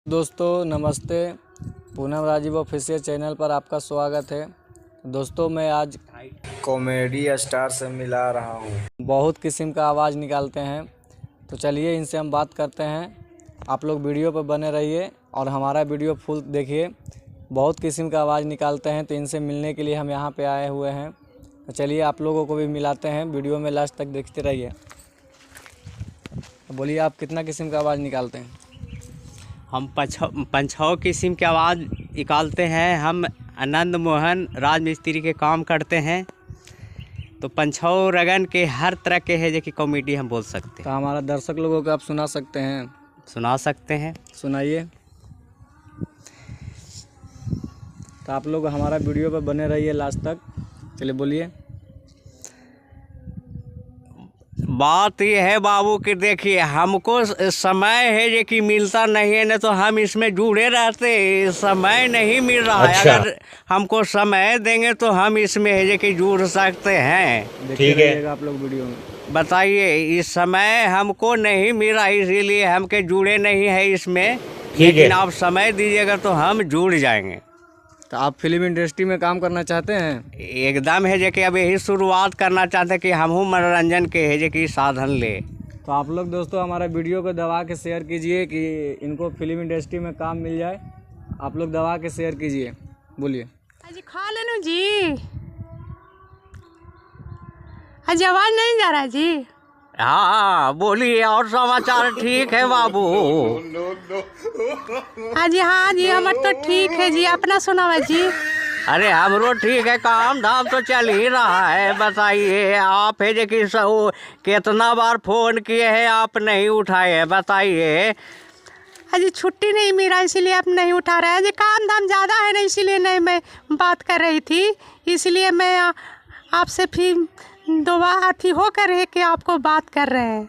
दोस्तों नमस्ते, Poonam Rajiv official channel पर आपका स्वागत है। दोस्तों मैं आज कॉमेडी स्टार से मिला रहा हूँ। बहुत किस्म का आवाज़ निकालते हैं, तो चलिए इनसे हम बात करते हैं। आप लोग वीडियो पर बने रहिए और हमारा वीडियो फुल देखिए। बहुत किस्म का आवाज़ निकालते हैं, तो इनसे मिलने के लिए हम यहाँ पे आए हुए हैं। तो चलिए आप लोगों को भी मिलाते हैं, वीडियो में लास्ट तक देखते रहिए। बोलिए आप कितना किस्म का आवाज़ निकालते हैं? हम पंछौ किस्म की आवाज़ निकालते हैं। हम आनंद मोहन राज मिस्त्री के काम करते हैं, तो पंछौ रगन के हर तरह के है जो कि कॉमेडी हम बोल सकते तो हैं। हमारा दर्शक लोगों को आप सुना सकते हैं? सुना सकते हैं। सुनाइए। तो आप लोग हमारा वीडियो पर बने रहिए लास्ट तक। चलिए बोलिए। बात ये है बाबू कि देखिए, हमको समय है जो कि मिलता नहीं है, नहीं तो हम इसमें जुड़े रहते। समय नहीं मिल रहा है। अगर हमको समय देंगे तो हम इसमें है जो कि जुड़ सकते हैं। ठीक है आप लोग वीडियो में बताइए, इस समय हमको नहीं मिल रहा, इसीलिए हमके जुड़े नहीं है इसमें। लेकिन आप समय दीजिएगा तो हम जुड़ जाएंगे। तो आप फिल्म इंडस्ट्री में काम करना चाहते हैं? एकदम है जो कि अब यही शुरुआत करना चाहते हैं कि हम मनोरंजन के है जो कि साधन ले। तो आप लोग दोस्तों हमारा वीडियो को दबा के शेयर कीजिए कि इनको फिल्म इंडस्ट्री में काम मिल जाए। आप लोग दबा के शेयर कीजिए। बोलिए। अजी खा लेनु जी। अजी आवाज नहीं जा रहा जी। हाँ बोलिए, और समाचार ठीक है बाबू? अजी हाँ जी, हमार तो ठीक है जी, अपना सुनावा जी। अरे हमरो ठीक है, काम धाम तो चल ही रहा है। बताइए आप है जो कि कितना बार फोन किए हैं, आप नहीं उठाए हैं, बताइए। अजी छुट्टी नहीं मिला इसीलिए आप नहीं उठा रहे हैं जी। काम धाम ज़्यादा है ना, इसीलिए नहीं मैं बात कर रही थी। इसलिए मैं आपसे फिर दोबारा हो कर है कि आपको बात कर रहे हैं।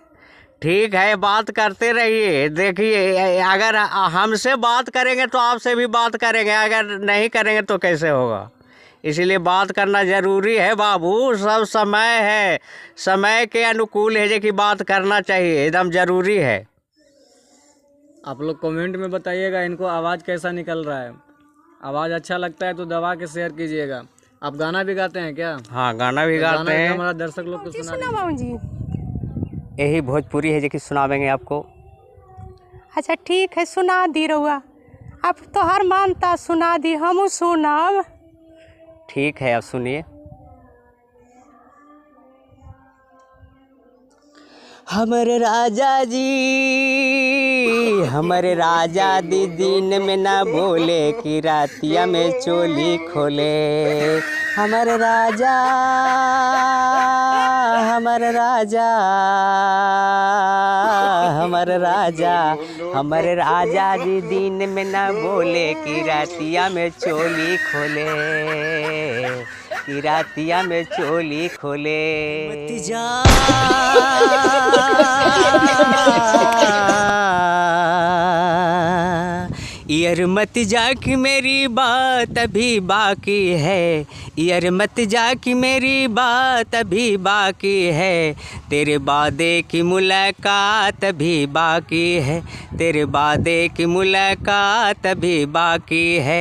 ठीक है, बात करते रहिए। देखिए, अगर हमसे बात करेंगे तो आपसे भी बात करेंगे, अगर नहीं करेंगे तो कैसे होगा? इसीलिए बात करना ज़रूरी है बाबू। सब समय है, समय के अनुकूल है जो कि बात करना चाहिए, एकदम ज़रूरी है। आप लोग कमेंट में बताइएगा इनको आवाज़ कैसा निकल रहा है। आवाज़ अच्छा लगता है तो दबा के शेयर कीजिएगा। आप गाना भी गाते हैं क्या? हाँ, गाना भी गाते हैं। हमारा दर्शक लोग को सुना जी। यही भोजपुरी है जो कि सुनावेंगे आपको। अच्छा ठीक है, सुना दी रहुआ। अब तो हर मानता सुना दी, हम सुनाब। ठीक है, अब सुनिए। हमरे राजा जी, हमरे राजा दी दिन में ना बोले कि रातिया में चोली खोले। हमरे राजा, हमरे राजा, हमरे राजा, हमरे राजा जी दिन में ना बोले कि रातिया में चोली खोले, कि रातिया में चोली खोले। मत जा यार मत जा कि मेरी बात अभी बाकी है, यार मत जा कि मेरी बात अभी बाकी है। तेरे वादे की मुलाकात अभी बाकी है, तेरे वादे की मुलाकात अभी बाकी है।